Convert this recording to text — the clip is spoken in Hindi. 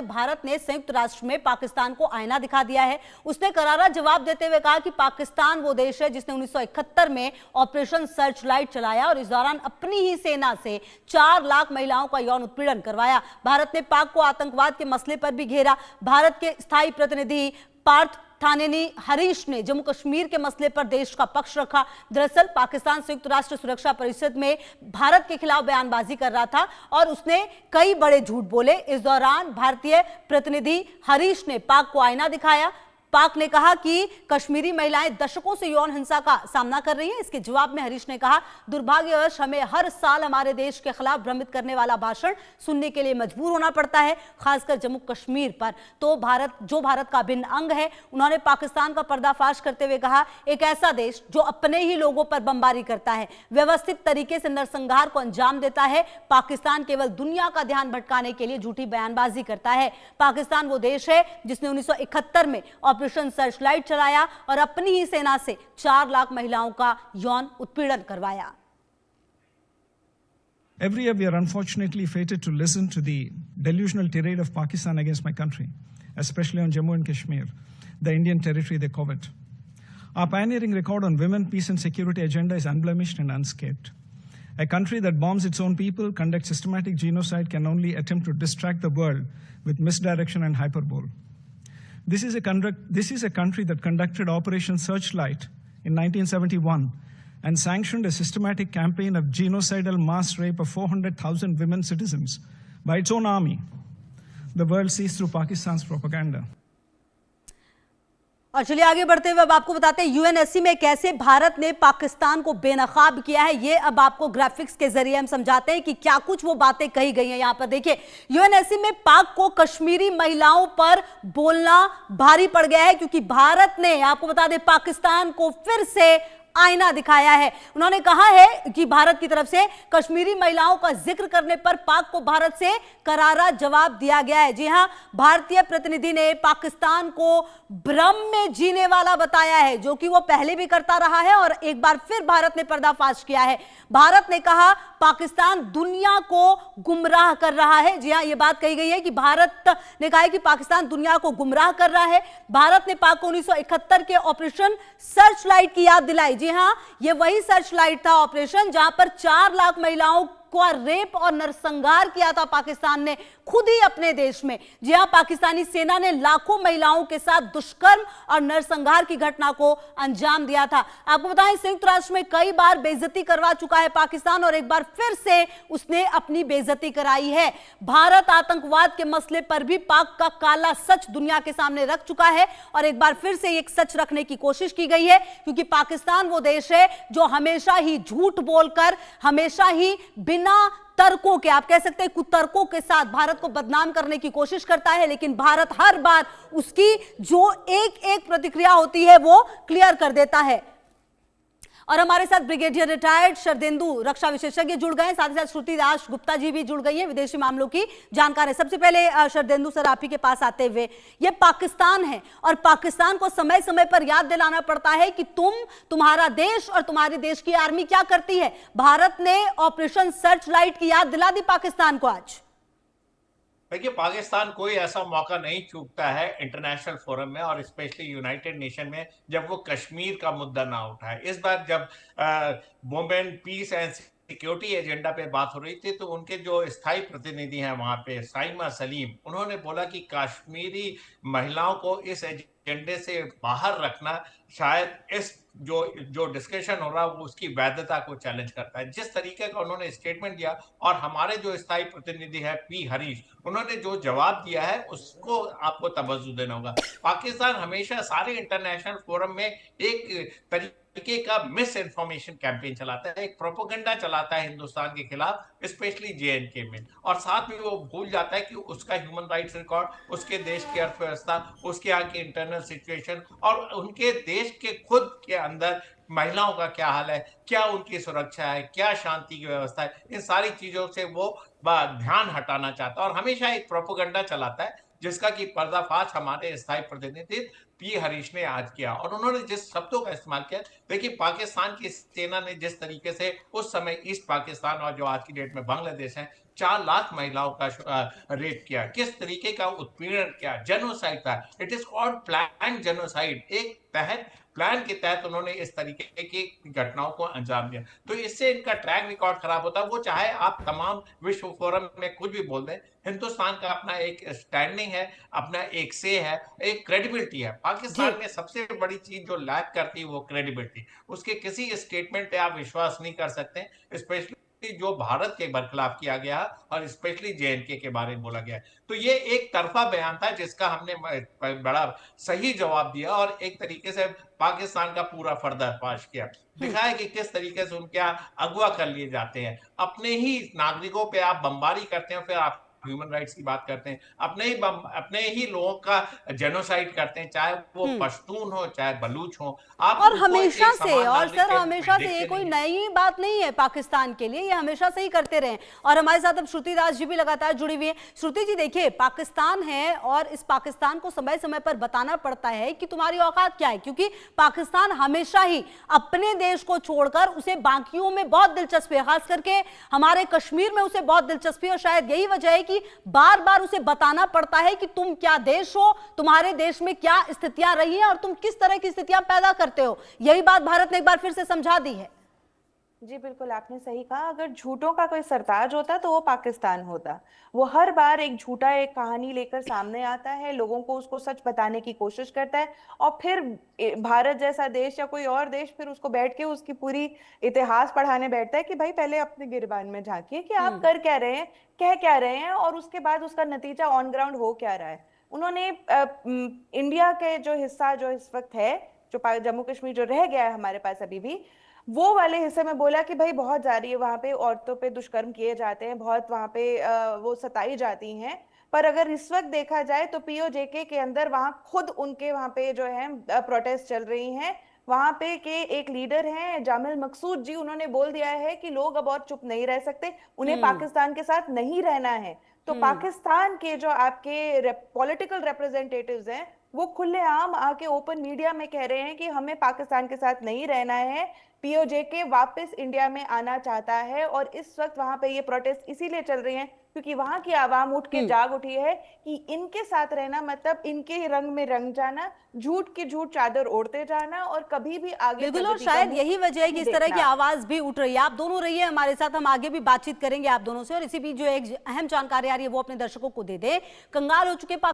भारत ने संयुक्त राष्ट्र में पाकिस्तान को आईना दिखा दिया है। उसने करारा जवाब देते हुए कहा कि पाकिस्तान वो देश है जिसने 1971 में ऑपरेशन सर्चलाइट चलाया और इस दौरान अपनी ही सेना से 4 लाख महिलाओं का यौन उत्पीड़न करवाया। भारत ने पाक को आतंकवाद के मसले पर भी घेरा। भारत के स्थायी प्रतिनिधि पार्थ थानेनी हरीश ने जम्मू कश्मीर के मसले पर देश का पक्ष रखा। दरअसल पाकिस्तान संयुक्त राष्ट्र सुरक्षा परिषद में भारत के खिलाफ बयानबाजी कर रहा था और उसने कई बड़े झूठ बोले। इस दौरान भारतीय प्रतिनिधि हरीश ने पाक को आईना दिखाया। पाक ने कहा कि कश्मीरी महिलाएं दशकों से यौन हिंसा का सामना कर रही हैं। इसके जवाब में हरीश ने कहा, दुर्भाग्यवश हमें हर साल हमारे देश के खिलाफ भ्रमित करने वाला भाषण सुनने के लिए मजबूर होना पड़ता है, खासकर जम्मू कश्मीर पर। तो भारत का अभिन्न अंग है। उन्होंने पाकिस्तान का पर्दाफाश करते हुए कहा, एक ऐसा देश जो अपने ही लोगों पर बमबारी करता है, व्यवस्थित तरीके से नरसंहार को अंजाम देता है। पाकिस्तान केवल दुनिया का ध्यान भटकाने के लिए झूठी बयानबाजी करता है। पाकिस्तान वो देश है जिसने 1971 में ऑपरेशन सर्चलाइट चलाया और अपनी ही सेना से 4 लाख महिलाओं का यौन उत्पीड़न करवाया। Every year we are unfortunately fated to listen to the delusional tirade of Pakistan against my country, especially on Jammu and Kashmir, the Indian territory they covet. Our pioneering record on women, peace and security agenda is unblemished and unscathed. A country that bombs its own people, conducts systematic genocide, can only attempt to distract the world with misdirection and hyperbole. This is a country that conducted Operation Searchlight in 1971 and sanctioned a systematic campaign of genocidal mass rape of 400,000 women citizens by its own army. The world sees through Pakistan's propaganda. और चलिए आगे बढ़ते हुए अब आपको बताते हैं यूएनएससी में कैसे भारत ने पाकिस्तान को बेनकाब किया है। ये अब आपको ग्राफिक्स के जरिए हम समझाते हैं कि क्या कुछ वो बातें कही गई हैं। यहां पर देखिए, यूएनएससी में पाक को कश्मीरी महिलाओं पर बोलना भारी पड़ गया है क्योंकि भारत ने, आपको बता दें, पाकिस्तान को फिर से आईना दिखाया है। उन्होंने कहा है कि भारत की तरफ से कश्मीरी महिलाओं का जिक्र करने पर पाक को भारत से करारा जवाब दिया गया है। जी हां, भारतीय प्रतिनिधि ने पाकिस्तान को भ्रम में जीने वाला बताया है, जो कि वो पहले भी करता रहा है और एक बार फिर भारत ने पर्दाफाश किया है। भारत ने कहा पाकिस्तान दुनिया को गुमराह कर रहा है। जी हां, यह बात कही गई है कि भारत ने कहा है कि पाकिस्तान दुनिया को गुमराह कर रहा है। भारत ने पाक को 1971 के ऑपरेशन सर्चलाइट की याद दिलाई। जी हां, यह वही सर्चलाइट था ऑपरेशन जहां पर 4 लाख महिलाओं को रेप और नरसंहार किया था पाकिस्तान ने खुद ही अपने देश में। जी हां, पाकिस्तानी सेना ने लाखों महिलाओं के साथ दुष्कर्म और नरसंहार की घटना को अंजाम दिया था। आपको बताएं, संयुक्त राष्ट्र में कई बार बेइज्जती करवा चुका है पाकिस्तान और एक बार फिर से उसने अपनी बेइज्जती कराई है। भारत आतंकवाद के मसले पर भी पाक का काला सच दुनिया के सामने रख चुका है और एक बार फिर से एक सच रखने की कोशिश की गई है क्योंकि पाकिस्तान वो देश है जो हमेशा ही झूठ बोलकर, हमेशा ही बिना तर्कों के, आप कह सकते हैं कुतर्कों के साथ भारत को बदनाम करने की कोशिश करता है, लेकिन भारत हर बार उसकी जो एक प्रतिक्रिया होती है वो क्लियर कर देता है। और हमारे साथ ब्रिगेडियर रिटायर्ड शरदेंदु रक्षा विशेषज्ञ जुड़ गए हैं, साथ ही साथ श्रुति दास गुप्ता जी भी जुड़ गई हैं, विदेशी मामलों की जानकार है। सबसे पहले शरदेंदु सर, आप ही के पास आते हुए, ये पाकिस्तान है और पाकिस्तान को समय समय पर याद दिलाना पड़ता है कि तुम्हारा देश और तुम्हारे देश की आर्मी क्या करती है। भारत ने ऑपरेशन सर्चलाइट की याद दिला दी पाकिस्तान को आज। देखिए, पाकिस्तान कोई ऐसा मौका नहीं चूकता है इंटरनेशनल फोरम में और स्पेशली यूनाइटेड नेशन में जब वो कश्मीर का मुद्दा ना उठाए। इस बार जब women peace and security agenda पे बात हो रही थी तो उनके जो स्थायी प्रतिनिधि हैं वहां पे, साइमा सलीम, उन्होंने बोला कि कश्मीरी महिलाओं को इस एजेंडे से बाहर रखना शायद इस जो डिस्कशन हो रहा है वो उसकी वैधता को चैलेंज करता है। जिस तरीके का उन्होंने स्टेटमेंट दिया और हमारे जो स्थायी प्रतिनिधि है पी हरीश, उन्होंने जो जवाब दिया है उसको आपको तवज्जो देना होगा। पाकिस्तान हमेशा सारे इंटरनेशनल फोरम में एक तरीके का मिस इन्फॉर्मेशन कैंपेन चलाता है, एक प्रोपेगेंडा चलाता है हिंदुस्तान के खिलाफ, स्पेशली जेएनके में, और साथ में वो भूल जाता है कि उसका ह्यूमन राइट्स रिकॉर्ड, उसके देश की अर्थव्यवस्था, उसके यहाँ की इंटरनल सिचुएशन और उनके देश के खुद के अंदर महिलाओं का क्या हाल है, क्या उनकी सुरक्षा है, क्या शांति की व्यवस्था है, इन सारी चीजों से वो ध्यान हटाना चाहता है और हमेशा एक प्रोपेगेंडा चलाता है जिसका कि पर्दाफाश हमारे स्थायी प्रतिनिधि पी हरीश ने आज किया। और उन्होंने जिस शब्दों का इस्तेमाल किया, देखिए पाकिस्तान की सेना ने जिस तरीके से उस समय ईस्ट पाकिस्तान और जो आज की डेट में बांग्लादेश है 4 लाख महिलाओं का रेप किया, किस तरीके का उत्पीड़न किया, जेनोसाइड था। It is called plan genocide. एक तहत प्लान के तहत उन्होंने इस तरीके की घटनाओं को अंजाम दिया। तो इससे इनका ट्रैक रिकॉर्ड खराब होता है। वो चाहे आप तमाम विश्व फोरम में कुछ भी बोल दें, हिंदुस्तान का अपना एक स्टैंडिंग है, अपना एक से है, एक क्रेडिबिलिटी है। पाकिस्तान में सबसे बड़ी चीज जो लैक करती है वो क्रेडिबिलिटी। उसके किसी स्टेटमेंट पे आप विश्वास नहीं कर सकते, स्पेशली जो भारत के बरखिलाफ किया गया और स्पेशली जेएनके के बारे में बोला गया। तो ये एक तरफा बयान था जिसका हमने बड़ा सही जवाब दिया और एक तरीके से पाकिस्तान का पूरा पर्दाफाश किया, दिखाया कि किस तरीके से उनके अगवा कर लिए जाते हैं, अपने ही नागरिकों पे आप बमबारी करते हैं, फिर आप ह्यूमन राइट्स की बात करते हैं, अपने ही लोगों का जेनोसाइड करते हैं, चाहे वो पश्तून हो चाहे बलूच हो। आप और उनको हमेशा एक से, समान और नागरिक सर के हमेशा से, ये देखते कोई नहीं हैं। नई बात नहीं है पाकिस्तान के लिए, ये हमेशा से ही करते रहे। और हमारे साथ अब श्रुति दास जी भी लगातार जुड़ी हुई है। श्रुति जी देखिए, पाकिस्तान है और इस पाकिस्तान को समय समय पर बताना पड़ता है कि तुम्हारी औकात क्या है, क्योंकि पाकिस्तान हमेशा ही अपने देश को छोड़कर उसे बाकियों में बहुत दिलचस्पी है, खास करके हमारे कश्मीर में उसे बहुत दिलचस्पी है। और शायद यही वजह है कि बार बार उसे बताना पड़ता है कि तुम क्या देश हो, तुम्हारे देश में क्या स्थितियां रही हैं और तुम किस तरह की स्थितियां पैदा करते हो। यही बात भारत ने एक बार फिर से समझा दी है। जी बिल्कुल, आपने सही कहा। अगर झूठों का कोई सरताज होता तो वो पाकिस्तान होता। वो हर बार एक झूठा एक कहानी लेकर सामने आता है, लोगों को उसको सच बताने की कोशिश करता है, और फिर भारत जैसा देश या कोई और देश फिर उसको बैठ के उसकी पूरी इतिहास पढ़ाने बैठता है कि भाई पहले अपने गिरबान में झांकिए कि आप कर क्या रहे हैं, कह क्या रहे हैं, और उसके बाद उसका नतीजा ऑन ग्राउंड हो क्या रहा है। उन्होंने इंडिया के जो हिस्सा जो इस वक्त है, जो जम्मू कश्मीर जो रह गया है हमारे पास अभी भी, वो वाले हिस्से में बोला कि भाई बहुत जारी है, वहां पे औरतों पे दुष्कर्म किए जाते हैं, बहुत वहां पे वो सताई जाती हैं। पर अगर इस वक्त देखा जाए तो पीओजेके के अंदर वहां खुद उनके वहां पे जो है प्रोटेस्ट चल रही हैं। वहां पे के एक लीडर हैं जामिल मकसूद जी, उन्होंने बोल दिया है कि लोग अब और चुप नहीं रह सकते, उन्हें पाकिस्तान के साथ नहीं रहना है। तो पाकिस्तान के जो आपके पॉलिटिकल रिप्रेजेंटेटिव्स हैं वो खुलेआम आके ओपन मीडिया में कह रहे हैं कि हमें पाकिस्तान के साथ नहीं रहना है, पीओजेके वापस इंडिया में आना चाहता है। और इस वक्त वहां पे ये प्रोटेस्ट इसीलिए चल रही हैं क्योंकि वहां की आवाम उठ के जाग उठी है कि इनके साथ रहना मतलब इनके रंग में रंग जाना, झूठ की झूठ चादर ओढ़ते जाना, और कभी भी आगे बिल्कुल। और शायद यही वजह है कि इस तरह की आवाज भी उठ रही है। आप दोनों रहिए हमारे साथ, हम आगे भी बातचीत करेंगे आप दोनों से, और इसी बीच जो एक अहम जानकारी आ रही है वो अपने दर्शकों को दे दें। कंगाल हो चुके